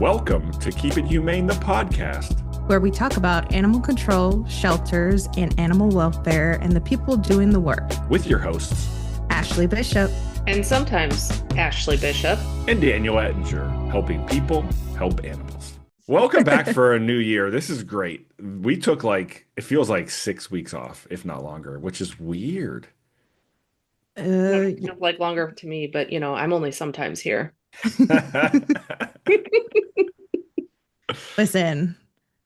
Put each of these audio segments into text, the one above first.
Welcome to Keep It Humane, the podcast. Where we talk about animal control, shelters, and animal welfare, and the people doing the work. With your hosts, Ashlee Bishop. And sometimes Ashlee Bishop. And Daniel Ettinger, helping people help animals. Welcome back for a new year. This is great. We took it feels like 6 weeks off, if not longer, which is weird. Like longer to me, but I'm only sometimes here. Listen,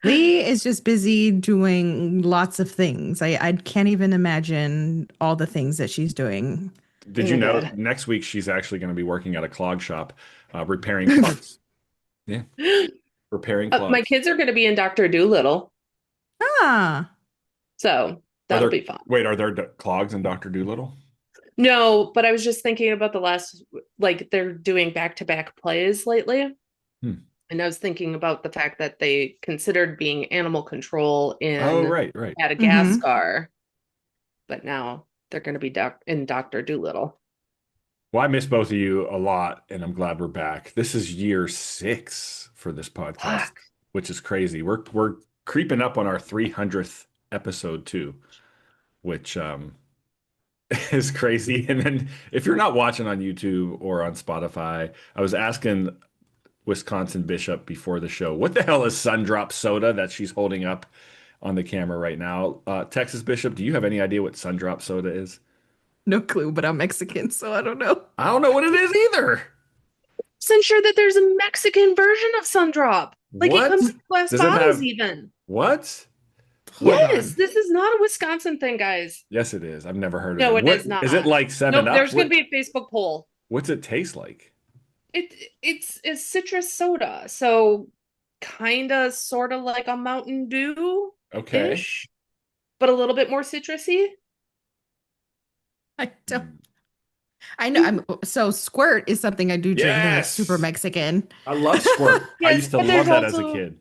Lee is just busy doing lots of things. I can't even imagine all the things that she's doing. Did you know next week she's actually going to be working at a clog shop, repairing clogs? Yeah, repairing clogs. My kids are going to be in Dr. Dolittle. So that'll be fun. Wait, are there clogs in Dr. Dolittle? No, but I was just thinking about the last, they're doing back-to-back plays lately. And I was thinking about the fact that they considered being animal control in Madagascar, but now they're going to be in Dr. Dolittle. Well, I miss both of you a lot, and I'm glad we're back. This is year 6 for this podcast, which is crazy. We're creeping up on our 300th episode too, which is crazy. And then if you're not watching on YouTube or on Spotify, I was asking Wisconsin Bishop before the show, what the hell is Sundrop soda that she's holding up on the camera right now? Texas Bishop, do you have any idea what Sundrop soda is? No clue, but I'm Mexican, so I don't know. I don't know what it is either. I'm sure that there's a Mexican version of Sundrop. It comes in glass bottles even. What? Yes, this is not a Wisconsin thing, guys. Yes, it is. I've never heard of it. No, it is not. Is it like 7-Up? No, there's going to be a Facebook poll. What's it taste like? It's citrus soda, so kind of sort of like a Mountain Dew, okay, but a little bit more citrusy. I know. So Squirt is something I do drink. Yes. Super Mexican. I love Squirt. Yes, I used to love that as a kid.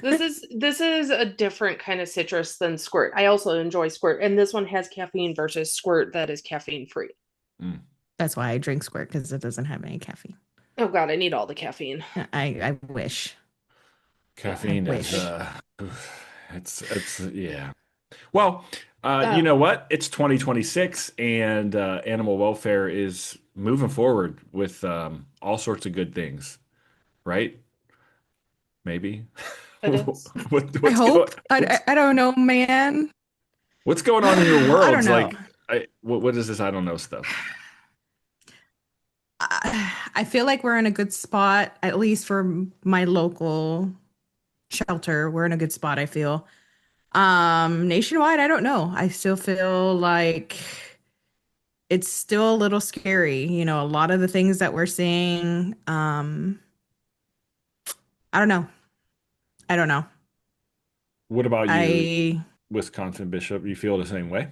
This is a different kind of citrus than Squirt. I also enjoy Squirt, and this one has caffeine versus Squirt that is caffeine free. That's why I drink Squirt, because it doesn't have any caffeine. Oh God, I need all the caffeine. I wish. Caffeine is it's yeah. Well, you know what? It's 2026, and animal welfare is moving forward with all sorts of good things, right? Maybe. I hope. I don't know, man. What's going on in your world? I don't know. What is this? I don't know stuff. I feel like we're in a good spot, at least for my local shelter. We're in a good spot, I feel. Nationwide, I don't know. I still feel like it's still a little scary. A lot of the things that we're seeing, I don't know. What about you, Wisconsin Bishop? You feel the same way?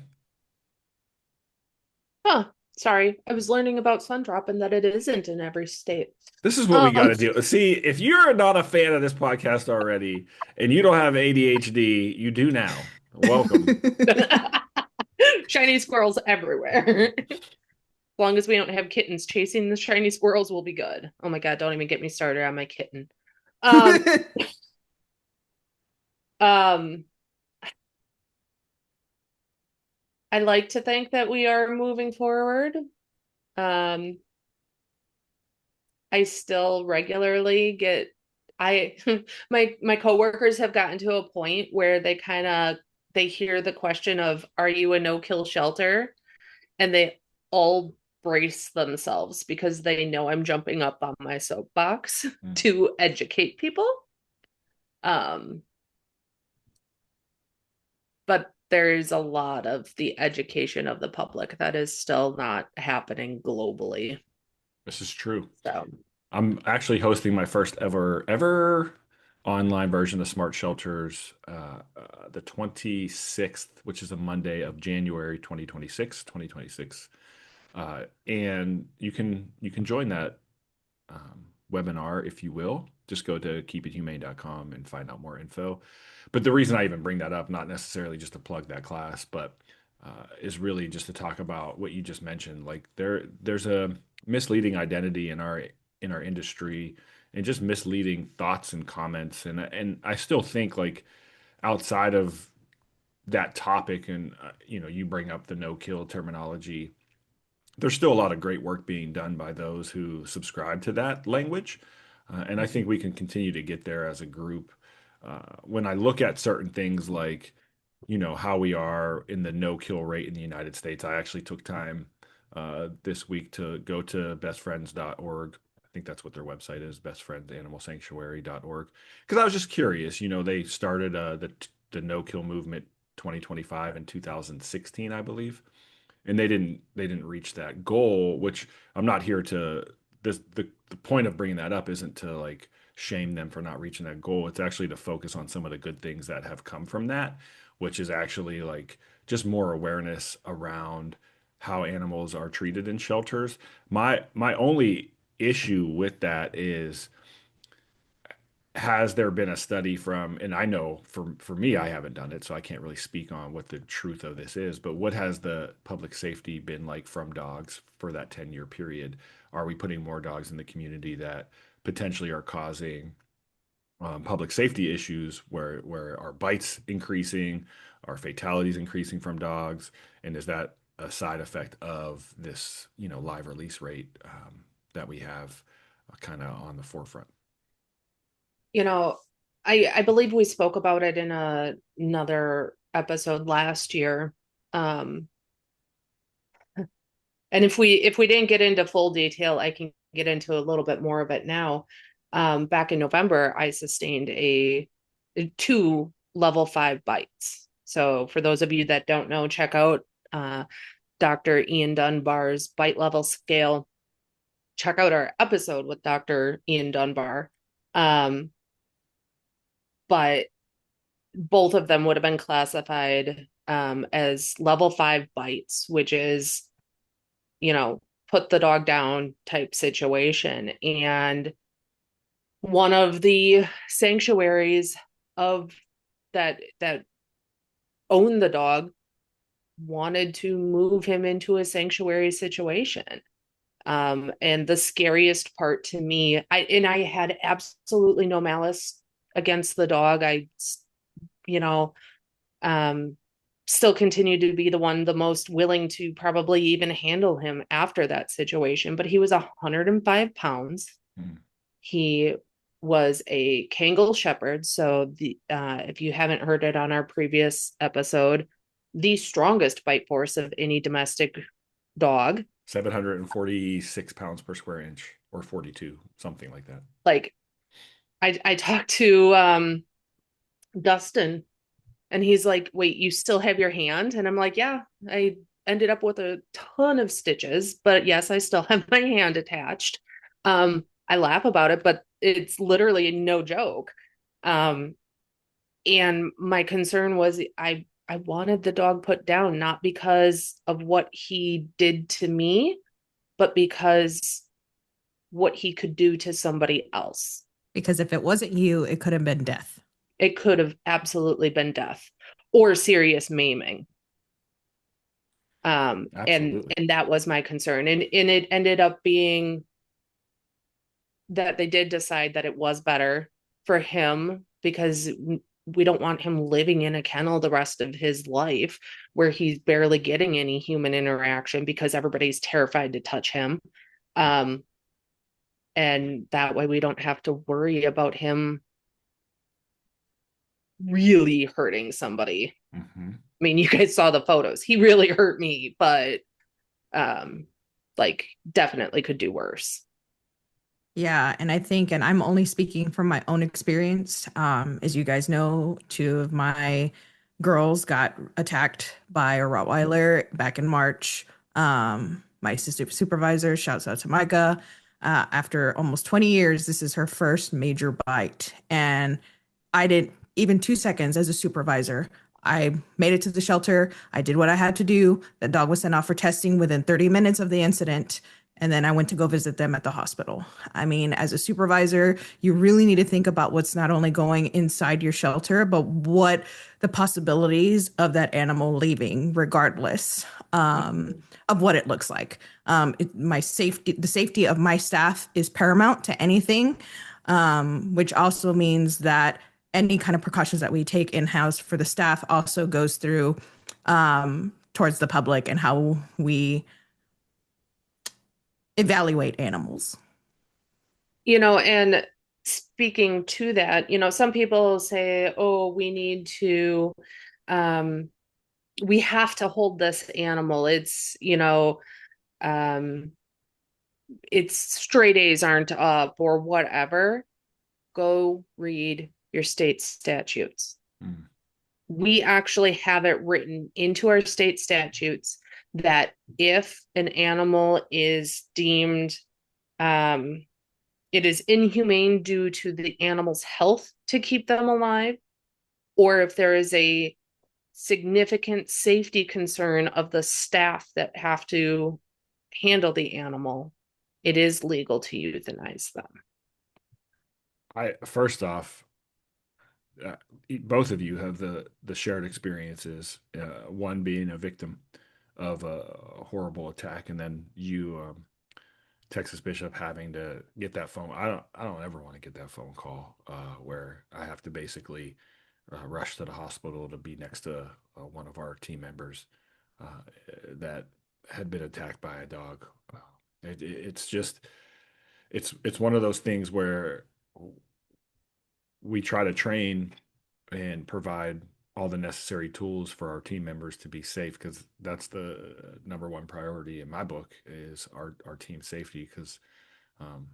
Sorry, I was learning about Sundrop and that it isn't in every state. This is what we got to do. See, if you're not a fan of this podcast already and you don't have ADHD, you do now. Welcome. Shiny squirrels everywhere. As long as we don't have kittens chasing the shiny squirrels, we'll be good. Oh my God, don't even get me started on my kitten. I like to think that we are moving forward. I still regularly get my coworkers have gotten to a point where they hear the question of, are you a no-kill shelter? And they all brace themselves because they know I'm jumping up on my soapbox to educate people. But there's a lot of the education of the public that is still not happening globally. This is true. So I'm actually hosting my first ever online version of Smart Shelters the 26th, which is a Monday of January 2026. And you can join that webinar if you will. Just go to keepithumane.com and find out more info. But the reason I even bring that up, not necessarily just to plug that class, but is really just to talk about what you just mentioned. Like there's a misleading identity in our in our industry and just misleading thoughts and comments. And I still think like outside of that topic and you bring up the no kill terminology, there's still a lot of great work being done by those who subscribe to that language. And I think we can continue to get there as a group. When I look at certain things like, how we are in the no kill rate in the United States, I actually took time this week to go to bestfriends.org. I think that's what their website is, bestfriendsanimalsanctuary.org. Because I was just curious, they started the no kill movement 2025 in 2016, I believe, and they didn't reach that goal, which I'm not here to the point of bringing that up isn't to like shame them for not reaching that goal. It's actually to focus on some of the good things that have come from that, which is actually like just more awareness around how animals are treated in shelters. My only issue with that is, has there been a study from, and I know for me, I haven't done it, so I can't really speak on what the truth of this is, but what has the public safety been like from dogs for that 10-year period? Are we putting more dogs in the community that potentially are causing public safety issues where our bites increasing, our fatalities increasing from dogs? And is that a side effect of this, live release rate that we have kind of on the forefront? You know, I believe we spoke about it in another episode last year. And if we didn't get into full detail, I can get into a little bit more of it now. Back in November, I sustained two level 5 bites. So for those of you that don't know, check out Dr. Ian Dunbar's bite level scale. Check out our episode with Dr. Ian Dunbar. But both of them would have been classified as level 5 bites, which is, put the dog down type situation. And one of the sanctuaries of that own the dog wanted to move him into a sanctuary situation. And the scariest part to me, I had absolutely no malice against the dog. I, still continued to be the most willing to probably even handle him after that situation. But he was 105 pounds. Mm. He was a Kangal Shepherd. So if you haven't heard it on our previous episode, the strongest bite force of any domestic dog. 746 pounds per square inch, or 42, something like that. Like I talked to Dustin, and he's like, wait, you still have your hand? And I'm like, yeah, I ended up with a ton of stitches, but yes, I still have my hand attached. I laugh about it, but it's literally no joke. And my concern was I wanted the dog put down, not because of what he did to me, but because what he could do to somebody else. Because if it wasn't you, it could have been death. It could have absolutely been death or serious maiming. And that was my concern. And it ended up being that they did decide that it was better for him, because we don't want him living in a kennel the rest of his life where he's barely getting any human interaction because everybody's terrified to touch him. And that way we don't have to worry about him really hurting somebody. Mm-hmm. I mean, you guys saw the photos. He really hurt me, but definitely could do worse. Yeah, and I think, and I'm only speaking from my own experience. As you guys know, 2 of my girls got attacked by a Rottweiler back in March. My assistant supervisor, shouts out to Micah. After almost 20 years, this is her first major bite. And I didn't, even 2 seconds as a supervisor, I made it to the shelter. I did what I had to do. The dog was sent off for testing within 30 minutes of the incident. And then I went to go visit them at the hospital. I mean, as a supervisor, you really need to think about what's not only going inside your shelter, but what the possibilities of that animal leaving, regardless of what it looks like. My safety, the safety of my staff is paramount to anything, which also means that any kind of precautions that we take in-house for the staff also goes through towards the public and how we evaluate animals. And speaking to that, some people say, oh, um, we have to hold this animal. Um, its stray days aren't up or whatever. Go read your state statutes. Mm. We actually have it written into our state statutes that if an animal is deemed it is inhumane due to the animal's health to keep them alive, or if there is a significant safety concern of the staff that have to handle the animal, it is legal to euthanize them. First off, uh, both of you have the shared experiences. One being a victim of a horrible attack, and then you, Texas Bishop, having to get that phone. I don't ever want to get that phone call where I have to basically rush to the hospital to be next to one of our team members that had been attacked by a dog. It's just it's one of those things where we try to train and provide all the necessary tools for our team members to be safe, because that's the number one priority in my book is our team safety, because um,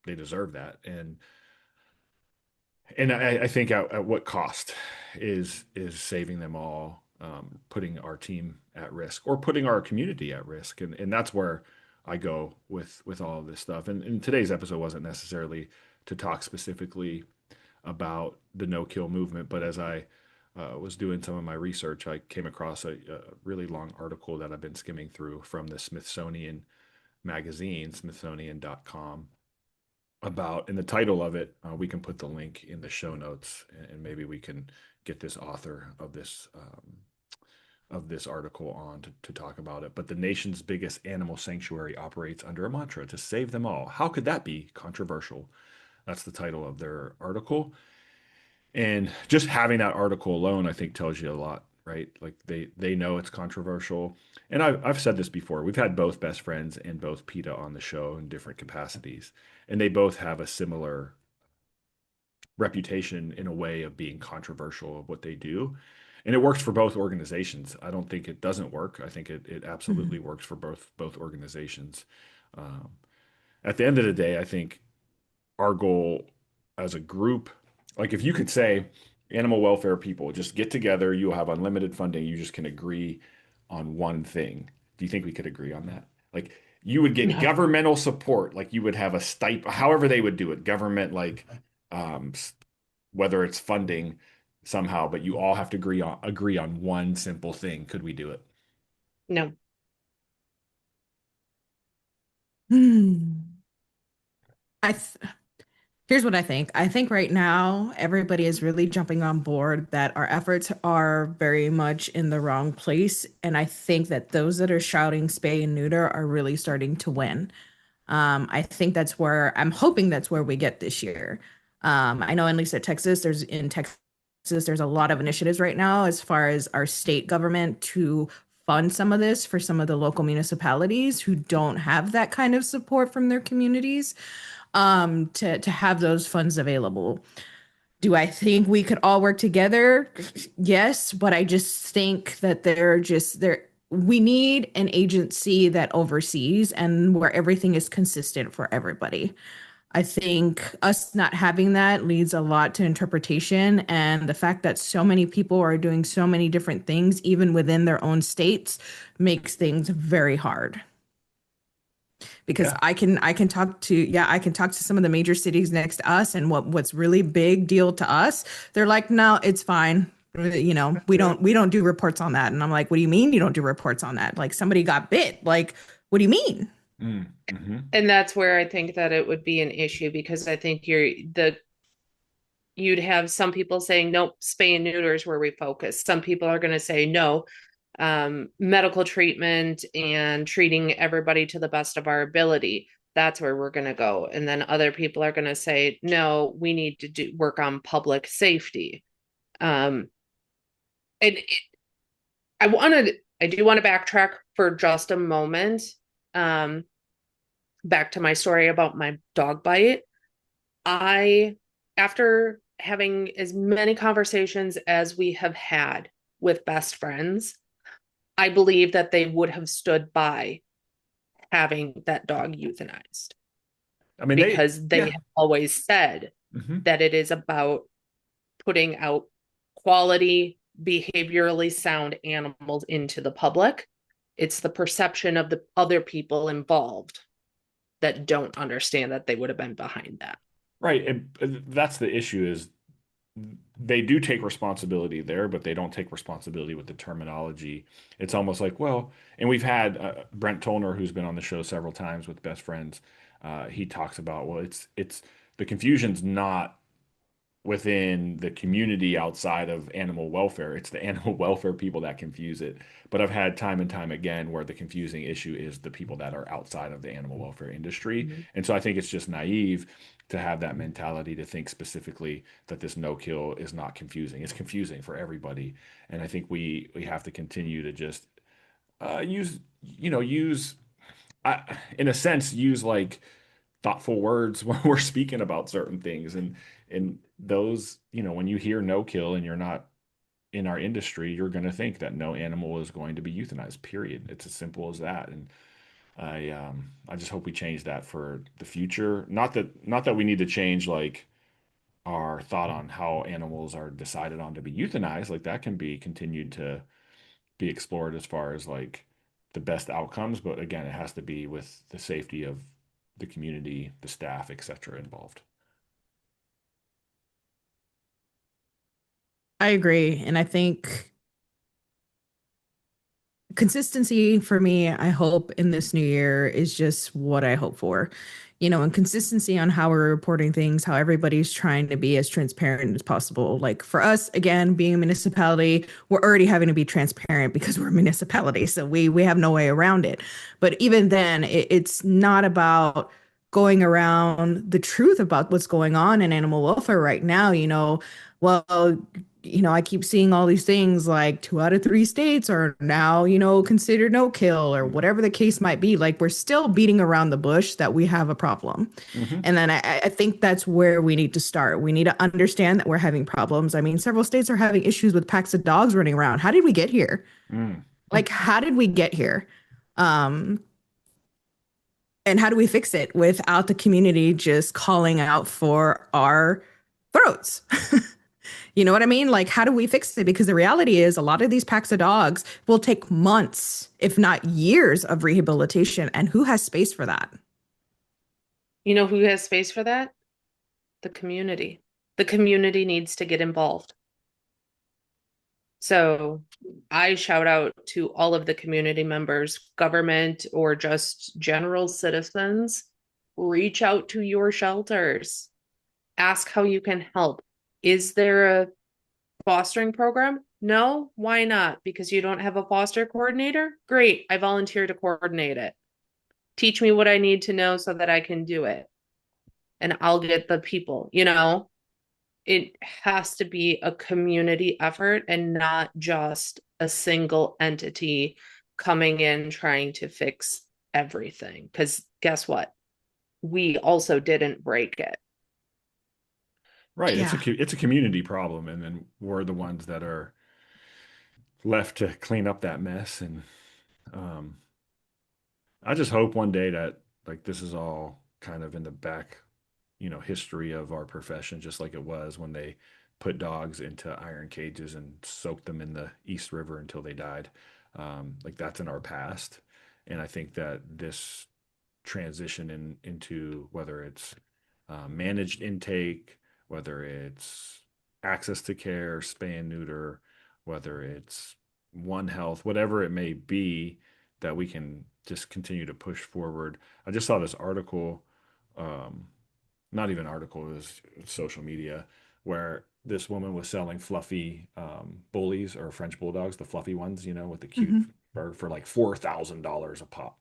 they deserve that. And I think at what cost is saving them all, putting our team at risk or putting our community at risk, and that's where I go with all of this stuff. And today's episode wasn't necessarily to talk specifically about the no kill movement, but as I was doing some of my research, I came across a really long article that I've been skimming through from the Smithsonian magazine, Smithsonian.com, about, and the title of it, we can put the link in the show notes, and maybe we can get this author of this article on to talk about it. But the nation's biggest animal sanctuary operates under a mantra to save them all. How could that be controversial? That's the title of their article. And just having that article alone, I think, tells you a lot, right? Like they know it's controversial. And I've said this before. We've had both best friends and both PETA on the show in different capacities, and they both have a similar reputation in a way of being controversial of what they do. And it works for both organizations. I don't think it doesn't work. I think it absolutely Mm-hmm. works for both organizations. Um, at the end of the day, I think our goal as a group, like if you could say animal welfare people just get together, you have unlimited funding, you just can agree on one thing. Do you think we could agree on that? Like you would get No. governmental support, like you would have a stipend, however they would do it, government, like um, whether it's funding somehow, but you all have to agree on one simple thing. Could we do it? No. Hmm. I th- Here's what I think. I think right now everybody is really jumping on board that our efforts are very much in the wrong place, and I think that those that are shouting spay and neuter are really starting to win. I think that's where I'm hoping that's where we get this year. I know at least at Texas, there's a lot of initiatives right now as far as our state government to fund some of this for some of the local municipalities who don't have that kind of support from their communities, to have those funds available. Do I think we could all work together? Yes, but I just think that we need an agency that oversees and where everything is consistent for everybody. I think us not having that leads a lot to interpretation, and the fact that so many people are doing so many different things, even within their own states, makes things very hard. Because Yeah. I can talk to some of the major cities next to us, and what's really big deal to us, they're like, no, it's fine. Yeah. We don't do reports on that. And I'm like, what do you mean you don't do reports on that? Like somebody got bit. Like, what do you mean? Mm-hmm. And that's where I think that it would be an issue because I think you'd have some people saying, nope, spay and neuter is where we focus. Some people are going to say, no, medical treatment and treating everybody to the best of our ability. That's where we're going to go. And then other people are going to say, no, we need to work on public safety. Um, and I do want to backtrack for just a moment. Um, Back to my story about my dog bite. I, after having as many conversations as we have had with best friends, I believe that they would have stood by having that dog euthanized I mean, because they yeah. have always said Hmm. that it is about putting out quality, behaviorally sound animals into the public. It's the perception of the other people involved that don't understand that they would have been behind that. Right. And that's the issue is they do take responsibility there, but they don't take responsibility with the terminology. It's almost like, well, and we've had Brent Tollner, who's been on the show several times with Best Friends. He talks about, well, it's the confusion's not within the community outside of animal welfare. It's the animal welfare people that confuse it. But I've had time and time again where the confusing issue is the people that are outside of the animal welfare industry. Mhm. And so I think it's just naive to have that mentality to think specifically that this no kill is not confusing. It's confusing for everybody. And I think we have to continue to just use, use in a sense, use like thoughtful words when we're speaking about certain things. And those, when you hear no kill and you're not in our industry, you're going to think that no animal is going to be euthanized, period. It's as simple as that. And I just hope we change that for the future. Not that we need to change like our thought on how animals are decided on to be euthanized. Like that can be continued to be explored as far as like the best outcomes. But again, it has to be with the safety of the community, the staff, etc. involved. I agree. And I think consistency for me, I hope in this new year is just what I hope for. And consistency on how we're reporting things, how everybody's trying to be as transparent as possible. Like for us, again, being a municipality, we're already having to be transparent because we're a municipality. So we have no way around it. But even then, it's not about going around the truth about what's going on in animal welfare right now. Well, I keep seeing all these things like 2 out of 3 states are now, considered no kill or whatever the case might be. Like we're still beating around the bush that we have a problem. Mm-hmm. And then I think that's where we need to start. We need to understand that we're having problems. I mean, several states are having issues with packs of dogs running around. How did we get here? Mm. Like, how did we get here? Um, and how do we fix it without the community just calling out for our throats? You know what I mean? Like, how do we fix it? Because the reality is, a lot of these packs of dogs will take months, if not years, of rehabilitation. And who has space for that? You know who has space for that? The community. The community needs to get involved. So I shout out to all of the community members, government, or just general citizens. Reach out to your shelters. Ask how you can help. Is there a fostering program? No, why not? Because you don't have a foster coordinator? Great, I volunteer to coordinate it. Teach me what I need to know so that I can do it. And I'll get the people, it has to be a community effort and not just a single entity coming in trying to fix everything. Because guess what? We also didn't break it. Right. It's a Yeah. it's a community problem, and then we're the ones that are left to clean up that mess. And um, I just hope one day that like this is all kind of in the back, history of our profession, just like it was when they put dogs into iron cages and soaked them in the East River until they died. Like that's in our past, and I think that this transition into whether it's managed intake, whether it's access to care, spay and neuter, whether it's One Health, whatever it may be, that we can just continue to push forward. I just saw this article, um, not even article, it was social media, where this woman was selling fluffy bullies or French bulldogs, the fluffy ones, you know, with the cute Mm-hmm. fur for like $4,000 a pop.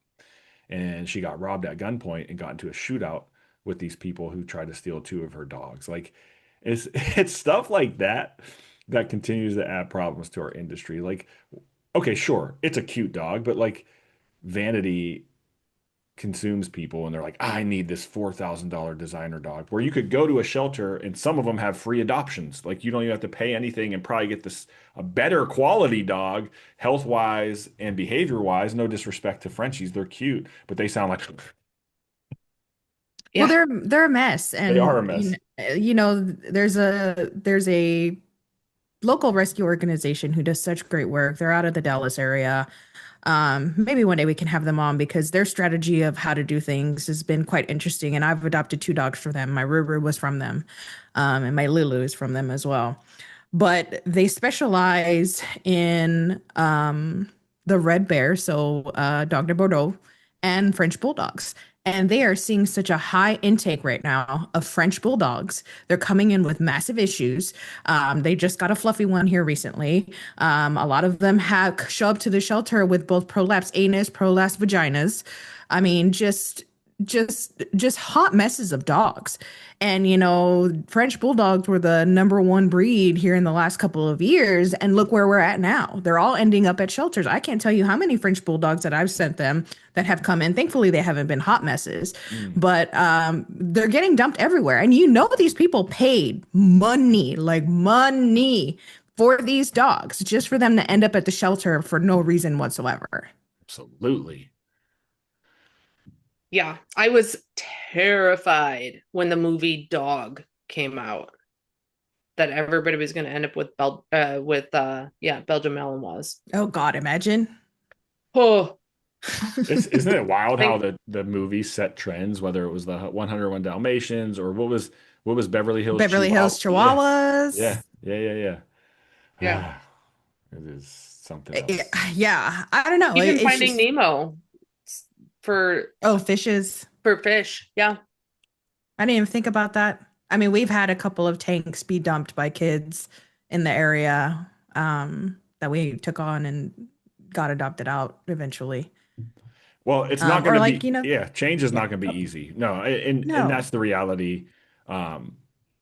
And she got robbed at gunpoint and got into a shootout with these people who tried to steal two of her dogs. Like it's stuff like that that continues to add problems to our industry. Like, okay, sure, it's a cute dog, but like vanity consumes people and they're like, I need this $4,000 designer dog. Where you could go to a shelter and some of them have free adoptions. Like you don't even have to pay anything and probably get this a better quality dog, health wise and behavior wise. No disrespect to Frenchies, they're cute, but they sound like Well, Yeah. they're a mess, they are a and mess. there's a local rescue organization who does such great work. They're out of the Dallas area. Maybe one day we can have them on because their strategy of how to do things has been quite interesting. And I've adopted two dogs for them. My Ruru was from them, and my Lulu is from them as well. But they specialize in the red bear, so Dog de Bordeaux, and French bulldogs. And they are seeing such a high intake right now of French bulldogs. They're coming in with massive issues. They just got a fluffy one here recently. A lot of them have show up to the shelter with both prolapsed anus, prolapsed vaginas. I mean, just hot messes of dogs. And French bulldogs were the number one breed here in the last couple of years, and look where we're at now. They're all ending up at shelters. I can't tell you how many French bulldogs that I've sent them that have come in. Thankfully, they haven't been hot messes, Mm, but they're getting dumped everywhere. And these people paid money, like money, for these dogs just for them to end up at the shelter for no reason whatsoever. absolutely. Yeah. I was terrified when the movie Dog came out that everybody was going to end up with Belgian Malinois. Oh God, imagine. Oh, Isn't it wild how thank the movie set trends, whether it was the 101 Dalmatians or what was Beverly Hills Beverly Hills Chihuahua? Yeah, Chihuahuas. yeah. yeah. Ah, it is something else. Yeah, I don't know. Even It's Finding just, Nemo for oh, fishes. fish. Yeah. I didn't even think about that. I mean, we've had a couple of tanks be dumped by kids in the area that we took on and got adopted out eventually. Well, it's not going Or to like, be, yeah, change is yeah, not going to be easy. No, and no. that's the reality. Um,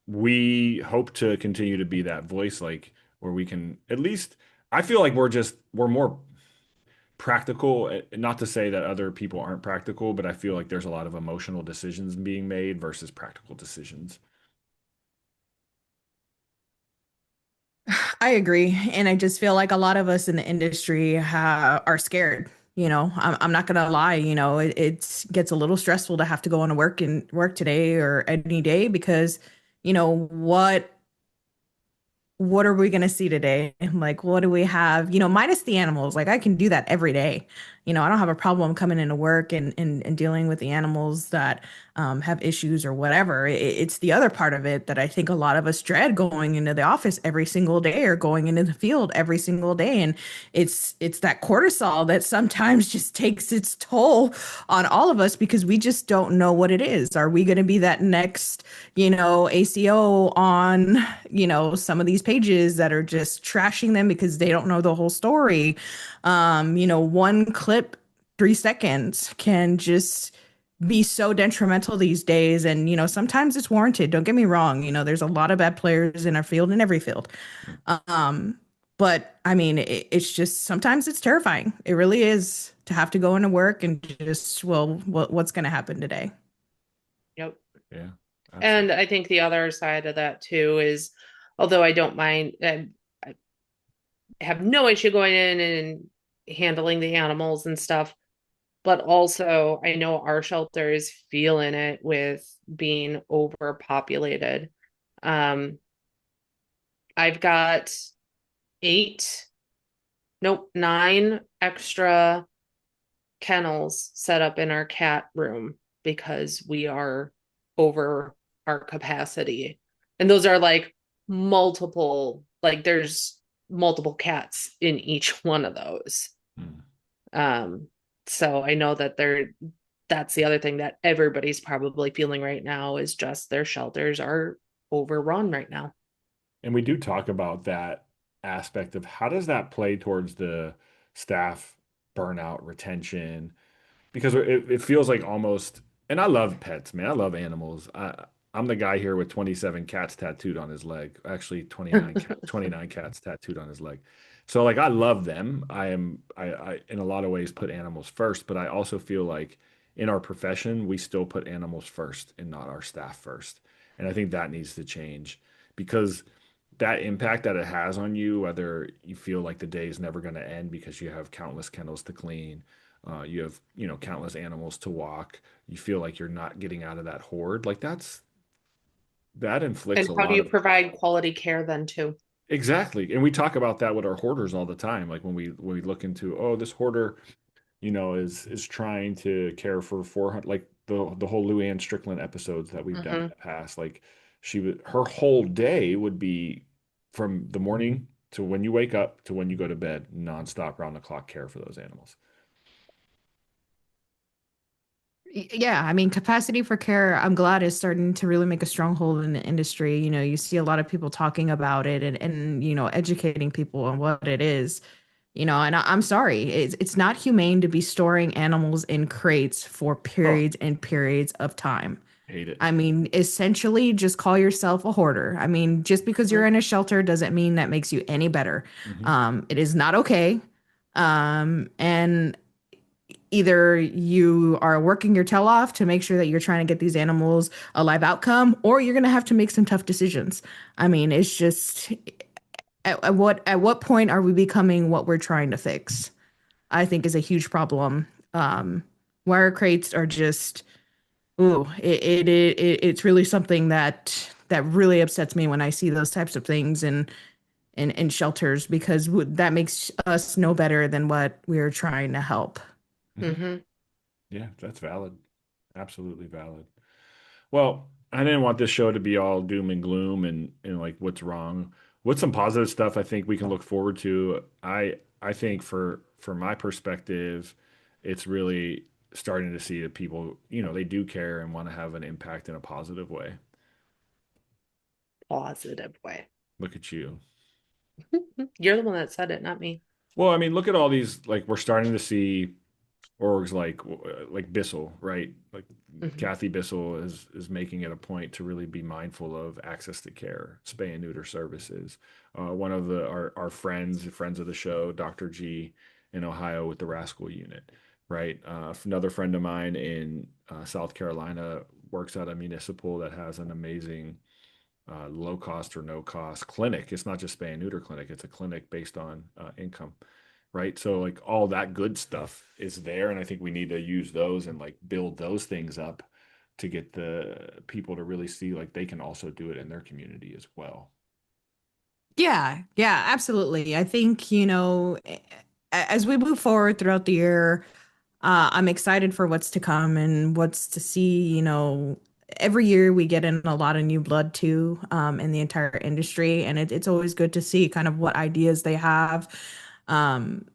we hope to continue to be that voice, like where we can at least, I feel like we're more practical. Not to say that other people aren't practical, but I feel like there's a lot of emotional decisions being made versus practical decisions. I agree. And I just feel like a lot of us in the industry are scared. I'm not gonna lie, it gets a little stressful to have to go on to work today or any day because, what are we going to see today? Like, what do we have? Minus the animals. Like, I can do that every day. I don't have a problem coming into work and dealing with the animals that have issues or whatever. It's the other part of it that I think a lot of us dread going into the office every single day or going into the field every single day. And it's that cortisol that sometimes just takes its toll on all of us because we just don't know what it is. Are we going to be that next, ACO on, some of these pages that are just trashing them because they don't know the whole story? One clip, 3 seconds can just be so detrimental these days. And, sometimes it's warranted. Don't get me wrong. There's a lot of bad players in our field, in every field. Um, but I mean, it's just sometimes it's terrifying. It really is to have to go into work and just, well, what's going to happen today? Yep. Yeah, And absolutely. I think the other side of that too is, although I don't mind, I have no issue going in and handling the animals and stuff, but also I know our shelter is feeling it with being overpopulated. Um, I've got eight, nope, nine extra kennels set up in our cat room because we are over our capacity. And those are like multiple, like there's multiple cats in each one of those. Mm. Um, So I know that that's the other thing that everybody's probably feeling right now is just their shelters are overrun right now. And we do talk about that aspect of how does that play towards the staff burnout, retention, because it feels like almost, and I love pets, man. I love animals. I'm the guy here with 27 cats tattooed on his leg. Actually, 29 cats tattooed on his leg. So like I love them. I in a lot of ways put animals first, but I also feel like in our profession, we still put animals first and not our staff first. And I think that needs to change because that impact that it has on you, whether you feel like the day is never going to end because you have countless kennels to clean, you have, countless animals to walk, you feel like you're not getting out of that horde, like that inflicts And a how do lot you of. provide quality care then too? Exactly. And we talk about that with our hoarders all the time. Like when we look into, oh, this hoarder, is trying to care for 400, like the whole Luann Strickland episodes that we've done in Hmm. the past. Like she would, her whole day would be from the morning to when you wake up to when you go to bed, nonstop round the clock care for those animals. Yeah, I mean, capacity for care, I'm glad is starting to really make a stronghold in the industry. You see a lot of people talking about it and educating people on what it is. And I'm sorry, it's not humane to be storing animals in crates for Oh, periods and periods of time. hate it. I mean, essentially, just call yourself a hoarder. I mean, just because you're in a shelter doesn't mean that makes you any better. Hmm. It is not okay. And either you are working your tail off to make sure that you're trying to get these animals a live outcome, or you're going to have to make some tough decisions. I mean, it's just at what point are we becoming what we're trying to fix? I think is a huge problem. Wire crates are just, ooh, it's really something that really upsets me when I see those types of things in shelters because that makes us no better than what we're trying to help. Hmm. Hmm. Yeah, that's valid. Absolutely valid. Well, I didn't want this show to be all doom and gloom and like what's wrong. What's some positive stuff I think we can look forward to? I think for my perspective, it's really starting to see that people, they do care and want to have an impact in a positive way. Positive way. Look at you. You're the one that said it, not me. Well, I mean, look at all these, like we're starting to see orgs like Bissell, right? Like Hmm. Kathy Bissell is making it a point to really be mindful of access to care, spay and neuter services. One of our friends of the show, Dr. G in Ohio with the Rascal Unit, right? Another friend of mine in South Carolina works at a municipal that has an amazing low cost or no cost clinic. It's not just spay and neuter clinic; it's a clinic based on income, right? So like all that good stuff is there, and I think we need to use those and like build those things up to get the people to really see like they can also do it in their community as well. Yeah, yeah, absolutely. I think, as we move forward throughout the year, I'm excited for what's to come and what's to see. Every year we get in a lot of new blood too, in the entire industry, and it's always good to see kind of what ideas they have. Um,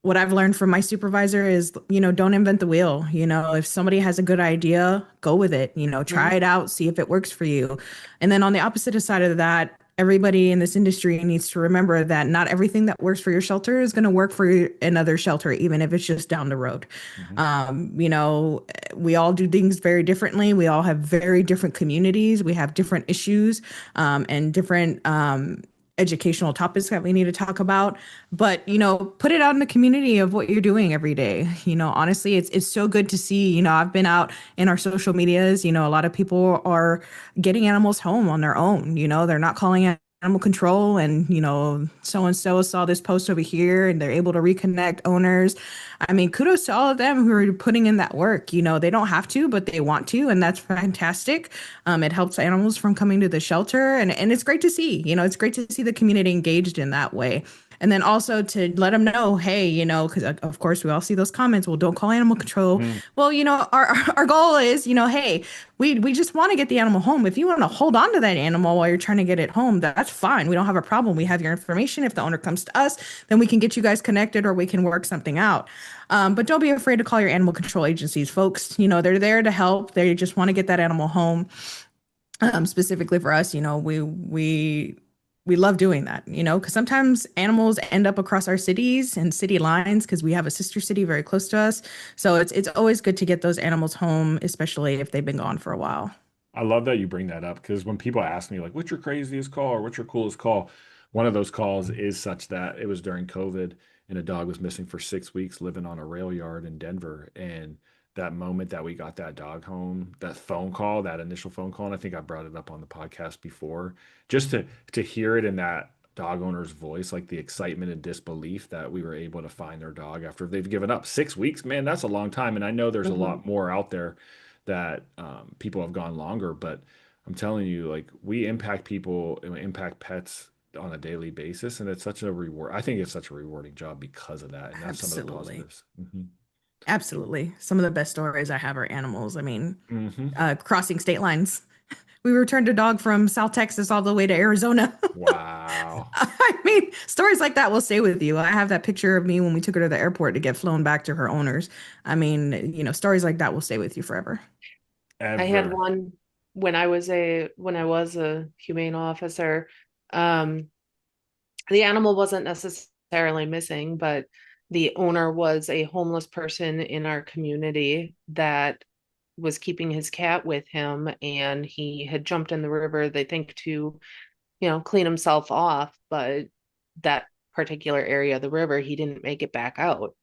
what I've learned from my supervisor is, don't invent the wheel. If somebody has a good idea, go with it. Try Hmm. it out, see if it works for you. And then on the opposite side of that, everybody in this industry needs to remember that not everything that works for your shelter is going to work for another shelter, even if it's just down the road. Hmm. We all do things very differently. We all have very different communities. We have different issues, and different educational topics that we need to talk about. But put it out in the community of what you're doing every day. Honestly, it's so good to see. I've been out in our social medias. A lot of people are getting animals home on their own. They're not calling it animal control, and so and so saw this post over here and they're able to reconnect owners. I mean, kudos to all of them who are putting in that work. They don't have to, but they want to, and that's fantastic. It helps animals from coming to the shelter, and it's great to see. It's great to see the community engaged in that way. And then also to let them know, hey, because of course we all see those comments, well, don't call animal control. Mhm. Well, our goal is, hey, we just want to get the animal home. If you want to hold on to that animal while you're trying to get it home, that's fine. We don't have a problem. We have your information. If the owner comes to us, then we can get you guys connected or we can work something out. But don't be afraid to call your animal control agencies, folks. They're there to help. They just want to get that animal home. Specifically for us, we love doing that, because sometimes animals end up across our cities and city lines because we have a sister city very close to us. So it's always good to get those animals home, especially if they've been gone for a while. I love that you bring that up because when people ask me like, "What's your craziest call?" or "What's your coolest call?" one of those calls is such that it was during COVID and a dog was missing for 6 weeks, living on a rail yard in Denver. And that moment that we got that dog home, that phone call, that initial phone call, and I think I brought it up on the podcast before, just to hear it in that dog owner's voice, like the excitement and disbelief that we were able to find their dog after they've given up 6 weeks. Man, that's a long time, and I know there's a Mhm. lot more out there that people have gone longer, but I'm telling you, like we impact people and we impact pets on a daily basis, and it's such a reward. I think it's such a rewarding job because of that, and that's some of the Absolutely. positives. Hmm. Absolutely. Some of the best stories I have are animals. I mean, Hmm. crossing state lines. We returned a dog from South Texas all the way to Arizona. Wow. I mean, stories like that will stay with you. I have that picture of me when we took her to the airport to get flown back to her owners. I mean, stories like that will stay with you forever. I had Ever. one when I was a humane officer. Um, the animal wasn't necessarily missing, but the owner was a homeless person in our community that was keeping his cat with him, and he had jumped in the river, they think to, clean himself off, but that particular area of the river, he didn't make it back out.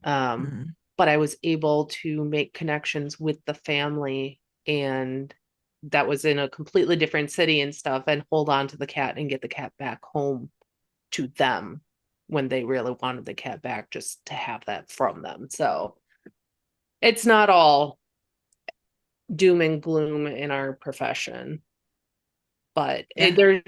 Um, Mhm. but I was able to make connections with the family, and that was in a completely different city and stuff, and hold on to the cat and get the cat back home to them when they really wanted the cat back, just to have that from them. So it's not all doom and gloom in our profession, but Yeah.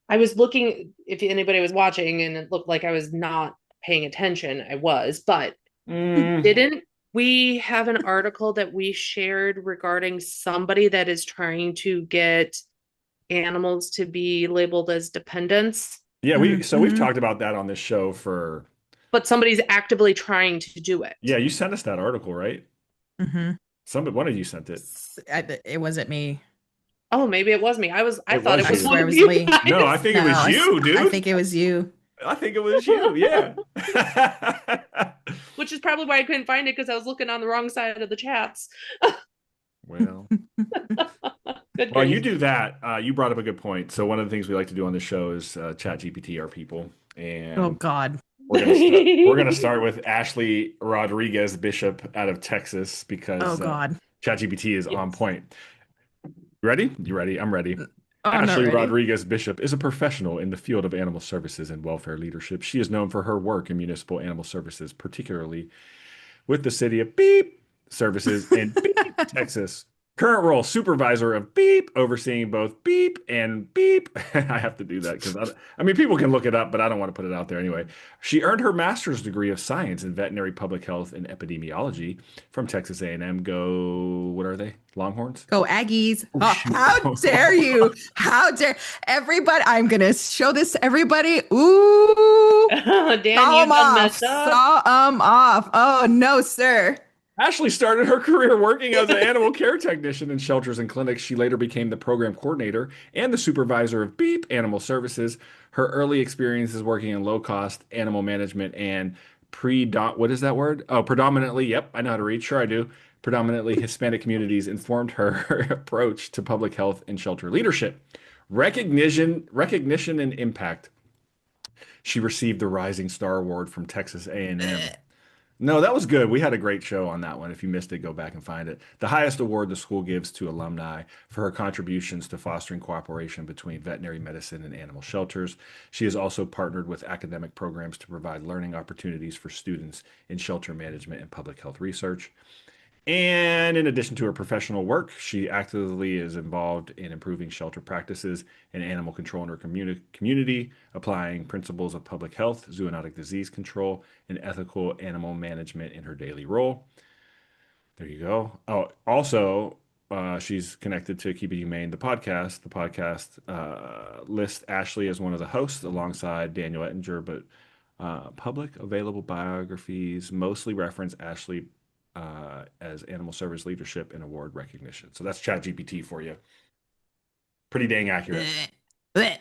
I was looking if anybody was watching and it looked like I was not paying attention. I was, but Mm, didn't we have an article that we shared regarding somebody that is trying to get animals to be labeled as dependents, yeah, we've Hmm. talked about that on this show for but somebody's actively trying to do it? yeah, you sent us that article, right? Hmm. One of you sent it. It wasn't me. Oh, maybe it was me. I It thought it was I was you. one swear it of was you Lee. No, I guys. think No, it was you, I dude. think it was you. I think it was you. Yeah. Which is probably why I couldn't find it, because I was looking on the wrong side of the chats. Well, Good while you grief. do that, you brought up a good point. So one of the things we like to do on the show is chat GPT our people, Oh and God. we're gonna start with Ashlee Rodriguez Bishop out of Texas Oh because God. ChatGPT is on Yes. point. Ready? You ready? I'm ready. Oh, I'm not Ashlee ready. Rodriguez Bishop is a professional in the field of animal services and welfare leadership. She is known for her work in municipal animal services, particularly with the city of Beep Services in Beep, Texas. Current role supervisor of Beep, overseeing both Beep and Beep. I have to do that because I mean, people can look it up, but I don't want to put it out there anyway. She earned her master's degree of science in veterinary public health and epidemiology from Texas A&M. Go, what are they? Longhorns? Go Aggies. Oh, Oh, shoot. how dare you? How dare everybody? I'm gonna show this to everybody. Ooh, Dan, saw you him done off. messed up. Saw him off. Oh no, sir. Ashley started her career working as an animal care technician in shelters and clinics. She later became the program coordinator and the supervisor of Beep Animal Services. Her early experiences working in low-cost animal management and what is that word? Oh, predominantly, yep, I know how to read. Sure, I do. Predominantly Hispanic communities informed her approach to public health and shelter leadership. Recognition and impact. She received the Rising Star Award from Texas A&M. No, that was good. We had a great show on that one. If you missed it, go back and find it. The highest award the school gives to alumni for her contributions to fostering cooperation between veterinary medicine and animal shelters. She has also partnered with academic programs to provide learning opportunities for students in shelter management and public health research. And in addition to her professional work, she actively is involved in improving shelter practices and animal control in her community, applying principles of public health, zoonotic disease control, and ethical animal management in her daily role. There you go. Oh, also, she's connected to Keep It Humane, the podcast. The podcast lists Ashlee as one of the hosts alongside Daniel Ettinger, but public available biographies mostly reference Ashlee as animal service leadership and award recognition. So that's ChatGPT for you. Pretty dang accurate. Blech. Blech.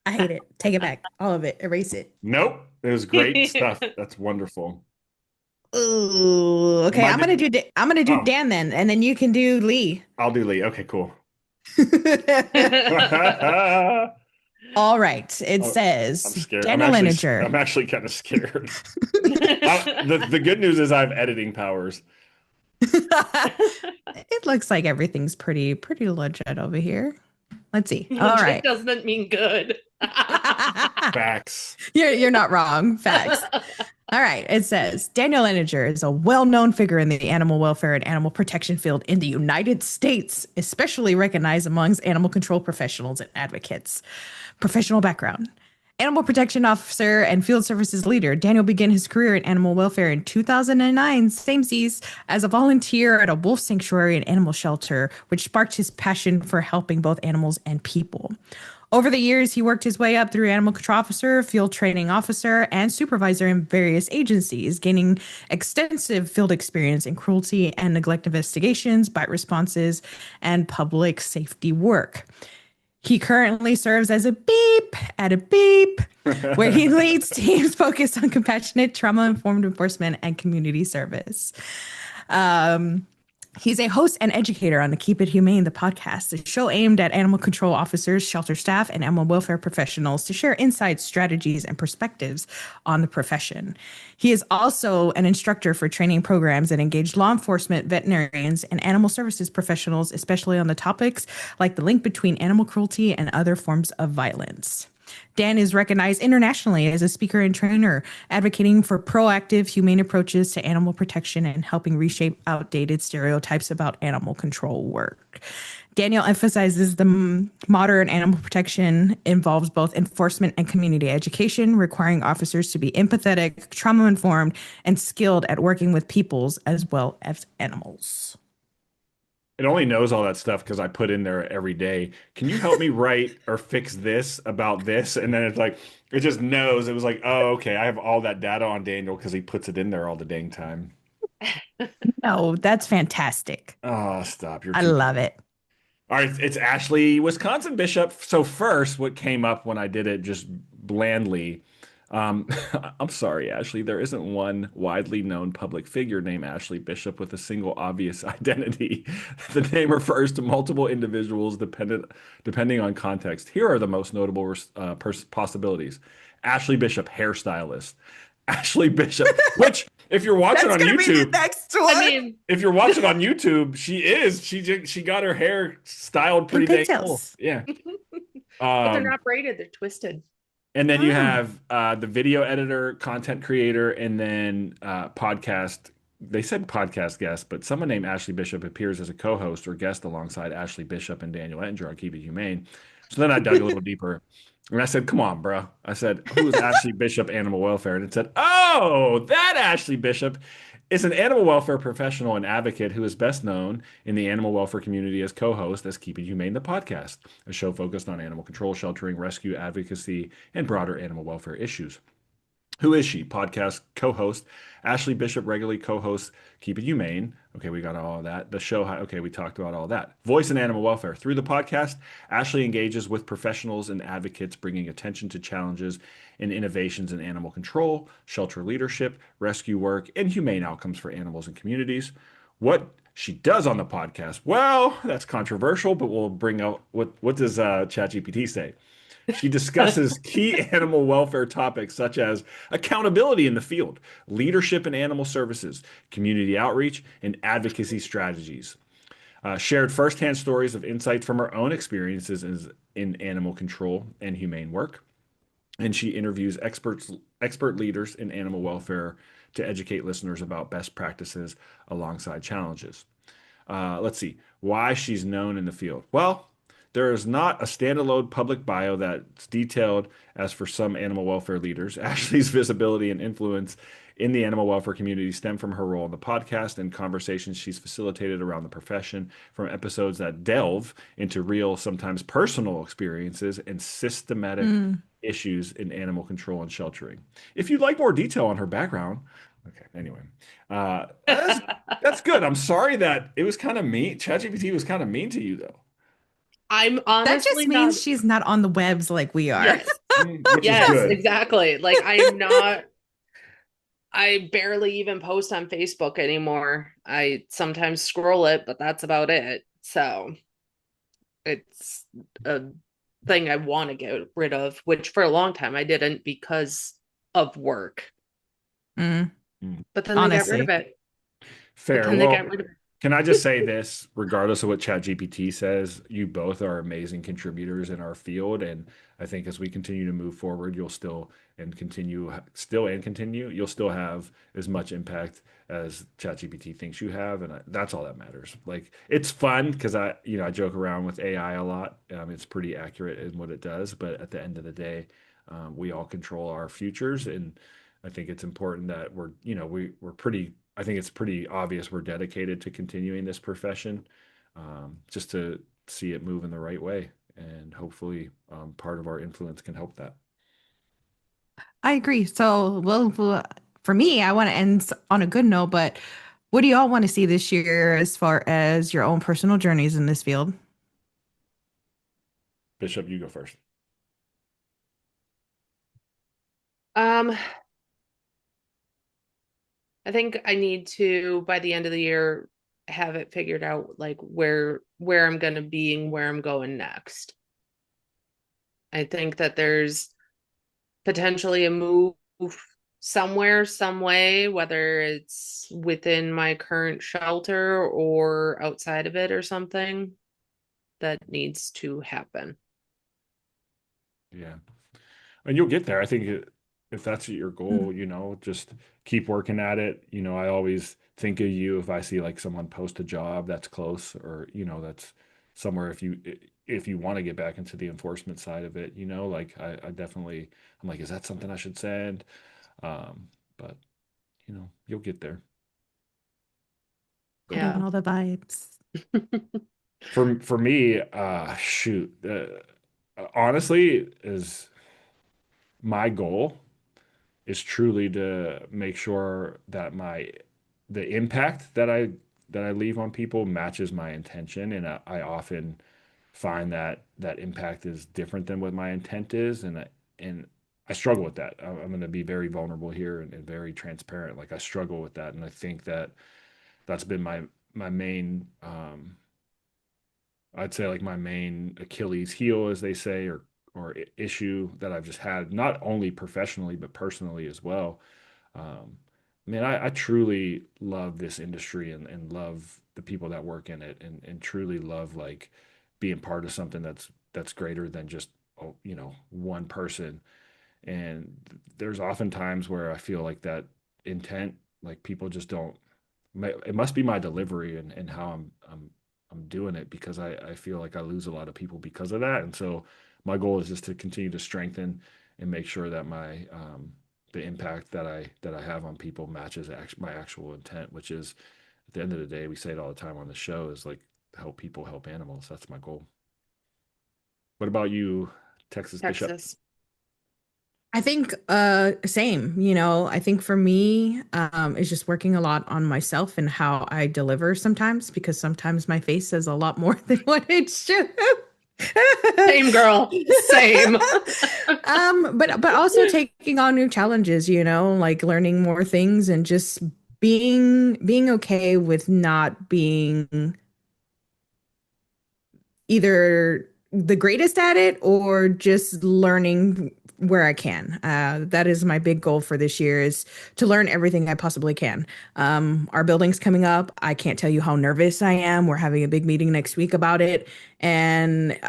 I hate it. Take it back. All of it. Erase it. Nope. It was great stuff. That's wonderful. Ooh, okay. I'm gonna do Oh, Dan then, and then you can do Lee. I'll do Lee. Okay, cool. All right. It Oh, I'm says scared. Daniel Lineker. I'm actually kind of scared. The good news is I have editing powers. It looks like everything's pretty legit over here. Let's see. All Legit right. doesn't mean good. Facts. You're not wrong. Facts. All right. It says Daniel Ettinger is a well-known figure in the animal welfare and animal protection field in the United States, especially recognized amongst animal control professionals and advocates. Professional background. Animal protection officer and field services leader, Daniel began his career in animal welfare in 2009, samesies, as a volunteer at a wolf sanctuary and animal shelter, which sparked his passion for helping both animals and people. Over the years, he worked his way up through animal control officer, field training officer, and supervisor in various agencies, gaining extensive field experience in cruelty and neglect investigations, bite responses, and public safety work. He currently serves as a beep at a beep, where he leads teams focused on compassionate, trauma-informed enforcement and community service. He's a host and educator on the Keep It Humane, the podcast, a show aimed at animal control officers, shelter staff, and animal welfare professionals to share insights, strategies, and perspectives on the profession. He is also an instructor for training programs and engaged law enforcement, veterinarians, and animal services professionals, especially on the topics like the link between animal cruelty and other forms of violence. Dan is recognized internationally as a speaker and trainer, advocating for proactive, humane approaches to animal protection and helping reshape outdated stereotypes about animal control work. Daniel emphasizes the modern animal protection involves both enforcement and community education, requiring officers to be empathetic, trauma-informed, and skilled at working with peoples as well as animals. It only knows all that stuff because I put in there every day. Can you help me write or fix this about this? And then it's like, it just knows. It was like, oh, okay. I have all that data on Daniel because he puts it in there all the dang time. No, that's fantastic. Oh, stop. You're I too love it. All right. It's Ashlee, Wisconsin Bishop. So first, what came up when I did it just blandly, um, I'm sorry, Ashlee. There isn't one widely known public figure named Ashlee Bishop with a single obvious identity. The name refers to multiple individuals depending on context. Here are the most notable possibilities. Ashlee Bishop, hairstylist. Ashlee Bishop, which if you're watching That's on gonna be the YouTube, next one. I mean, if you're watching on YouTube, she got her hair styled pretty dang cool. pigtails. Yeah. but they're Um, not braided, they're twisted. and then you Oh. have the video editor, content creator, and then podcast. They said podcast guest, but someone named Ashlee Bishop appears as a co-host or guest alongside Ashlee Bishop and Daniel Ettinger on Keep It Humane. So then I dug a little deeper. And I said, come on, bro. I said, who is Ashlee Bishop Animal Welfare? And it said, oh, that Ashlee Bishop is an animal welfare professional and advocate who is best known in the animal welfare community as co-host as Keep It Humane, the podcast, a show focused on animal control, sheltering, rescue, advocacy, and broader animal welfare issues. Who is she? Podcast co-host Ashlee Bishop regularly co-hosts Keep It Humane. Okay, we got all of that. The show, okay, we talked about all that. Voice in animal welfare. Through the podcast, Ashlee engages with professionals and advocates, bringing attention to challenges and innovations in animal control, shelter leadership, rescue work, and humane outcomes for animals and communities. What she does on the podcast, well, that's controversial, but we'll bring out what does ChatGPT say? She discusses key animal welfare topics such as accountability in the field, leadership in animal services, community outreach, and advocacy strategies. Shared firsthand stories of insights from her own experiences in animal control and humane work. and she interviews expert leaders in animal welfare to educate listeners about best practices alongside challenges. Let's see why she's known in the field. Well, there is not a standalone public bio that's detailed as for some animal welfare leaders. Ashlee's visibility and influence in the animal welfare community stem from her role in the podcast and conversations she's facilitated around the profession, from episodes that delve into real, sometimes personal experiences and systematic Mm. issues in animal control and sheltering. If you'd like more detail on her background, okay, anyway, that's good. I'm sorry that it was kind of mean. ChatGPT was kind of mean to you, though. I'm That honestly just not. means she's not on the webs like we are. Yes. Which is Yes, good. exactly. Like I am not, I barely even post on Facebook anymore. I sometimes scroll it, but that's about it. So it's a thing I want to get rid of, which for a long time I didn't because of work. Mm, Mm. But then they got rid of honestly. it. But Fair. then they got Well, rid of can I just say this, regardless of what ChatGPT says, you both are amazing contributors in our field. And I think as we continue to move forward, you'll you'll still have as much impact as ChatGPT thinks you have. And that's all that matters. Like it's fun because I joke around with AI a lot. It's pretty accurate in what it does. But at the end of the day, we all control our futures. And I think it's important that I think it's pretty obvious we're dedicated to continuing this profession, just to see it move in the right way. And hopefully, part of our influence can help that. I agree. So, for me, I want to end on a good note, but what do you all want to see this year as far as your own personal journeys in this field? Bishop, you go first. it. I think I need to, by the end of the year, have it figured out like where I'm gonna be and where I'm going next. I think that there's potentially a move somewhere, some way, whether it's within my current shelter or outside of it or something that needs to happen. Yeah. And you'll get there. I think if that's your Mm. goal, just keep working at it. I always think of you if I see like someone post a job that's close or, that's somewhere if you want to get back into the enforcement side of it, like I definitely I'm like, is that something I should send? But you'll get there. Put in Yeah. all the vibes. For me, shoot, honestly, is my goal is truly to make sure that the impact that I leave on people matches my intention, and I often find that that impact is different than what my intent is, and I struggle with that. I'm going to be very vulnerable here and very transparent. Like I struggle with that, and I think that that's been my main I'd say like my main Achilles heel, as they say, or issue that I've just had, not only professionally but personally as well. Um, Man, I truly love this industry and love the people that work in it, and truly love like being part of something that's greater than just one person. And there's often times where I feel like that intent, like people just don't. It must be my delivery and how I'm doing it because I feel like I lose a lot of people because of that. And so my goal is just to continue to strengthen and make sure that the impact that I have on people matches my actual intent, which is at the end of the day, we say it all the time on the show, is like help people help animals. That's my goal. What about you, Texas Bishop? Texas. I think same, I think for me it's just working a lot on myself and how I deliver sometimes because sometimes my face says a lot more than what it should. Same girl. Same. But also taking on new challenges, like learning more things and just being okay with not being either the greatest at it or just learning where I can. That is my big goal for this year is to learn everything I possibly can. Our building's coming up. I can't tell you how nervous I am. We're having a big meeting next week about it. And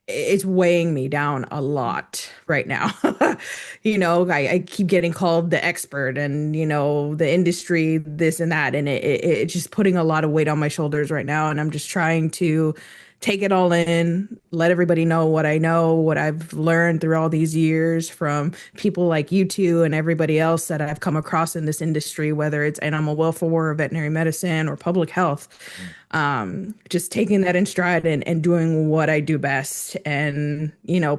it's weighing me down a lot right now. I keep getting called the expert and, the industry, this and that. And it's just putting a lot of weight on my shoulders right now. And I'm just trying to take it all in, let everybody know what I know, what I've learned through all these years from people like you two and everybody else that I've come across in this industry, whether it's animal welfare or veterinary medicine or public health. Just taking that in stride and doing what I do best and,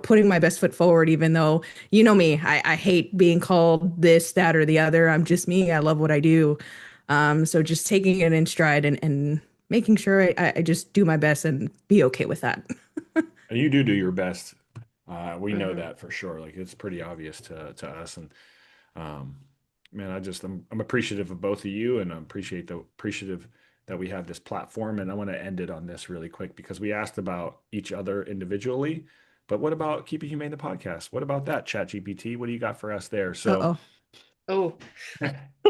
putting my best foot forward, even though, you know me, I hate being called this, that, or the other. I'm just me. I love what I do. So just taking it in stride and making sure I just do my best and be okay with that. And you do your best. We know Hmm. that for sure. Like it's pretty obvious to us. And um, man, I'm appreciative of both of you, and I'm appreciative that we have this platform. And I want to end it on this really quick because we asked about each other individually, but what about Keep It Humane the podcast? What about that, ChatGPT? What do you got for us there? So Uh-oh. Oh,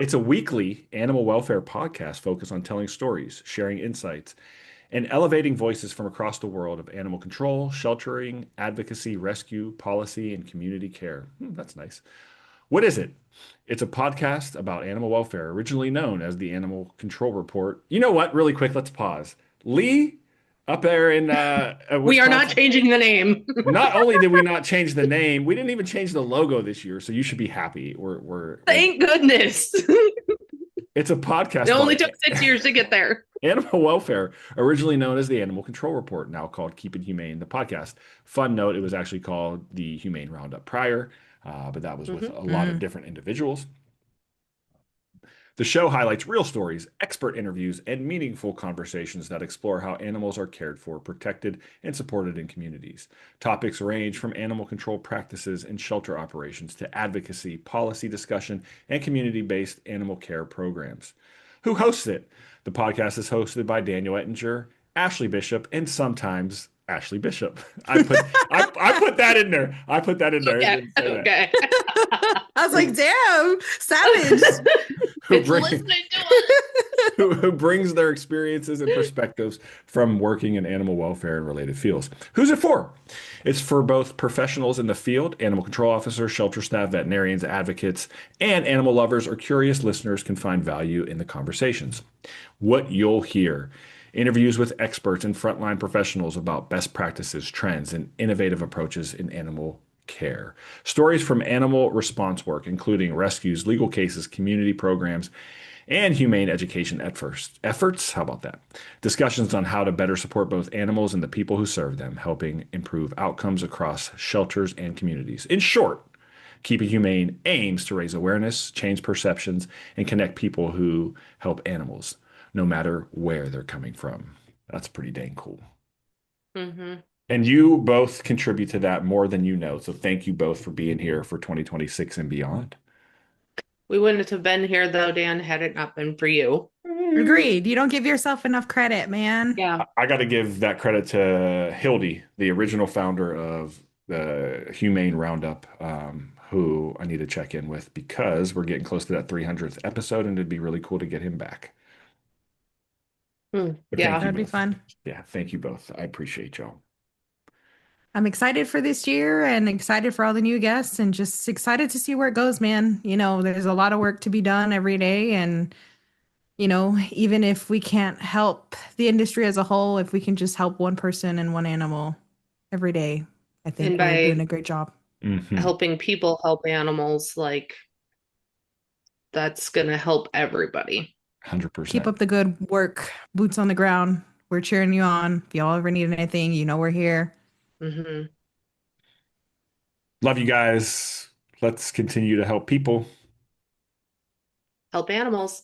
it's a weekly animal welfare podcast focused on telling stories, sharing insights, and elevating voices from across the world of animal control, sheltering, advocacy, rescue, policy, and community care. That's nice. What is it? It's a podcast about animal welfare, originally known as the Animal Control Report. You know what? Really quick, let's pause. Lee, up there in we are not Wisconsin, changing the name. not only did we not change the name, we didn't even change the logo this year. So you should be happy. We're Thank goodness. it's a It podcast only about took 6 years to get there. animal welfare, originally known as the Animal Control Report, now called Keep It Humane, the podcast. Fun note, it was actually called the Humane Roundup prior, but that was with Hmm. a lot of Mm. different individuals. The show highlights real stories, expert interviews, and meaningful conversations that explore how animals are cared for, protected, and supported in communities. Topics range from animal control practices and shelter operations to advocacy, policy discussion, and community based animal care programs. Who hosts it? The podcast is hosted by Daniel Ettinger, Ashlee Bishop, and sometimes Ashlee Bishop. I put that in there. I put that in there. It Okay. didn't say that. Okay. I was like, damn, savage. Who It's bring listening to us. who brings their experiences and perspectives from working in animal welfare and related fields. Who's it for? It's for both professionals in the field, animal control officers, shelter staff, veterinarians, advocates, and animal lovers or curious listeners can find value in the conversations. What you'll hear: interviews with experts and frontline professionals about best practices, trends, and innovative approaches in animal care. Stories from animal response work, including rescues, legal cases, community programs, and humane education efforts. How about that? Discussions on how to better support both animals and the people who serve them, helping improve outcomes across shelters and communities. In short, Keep It Humane aims to raise awareness, change perceptions, and connect people who help animals, no matter where they're coming from. That's pretty dang cool. Hmm. And you both contribute to that more than you know. So thank you both for being here for 2026 and beyond. We wouldn't have been here though, Dan, had it not been for you. Agreed. You don't give yourself enough credit, man. Yeah. I got to give that credit to Hildy, the original founder of the Humane Roundup, who I need to check in with because we're getting close to that 300th episode, and it'd be really cool to get him back. But thank Yeah. you That'd be both. fun. Yeah, thank you both. I appreciate y'all. I'm excited for this year and excited for all the new guests and just excited to see where it goes, man. There's a lot of work to be done every day. And, even if we can't help the industry as a whole, if we can just help one person and one animal every day, I And think we're doing by a great job. Hmm. helping people help animals, like that's gonna help everybody. Keep 100%. up the good work, boots on the ground. We're cheering you on. If y'all ever need anything, we're here. Hmm. Love you guys. Let's continue to help people Help animals.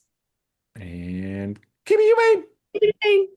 and keep it humane. Yay.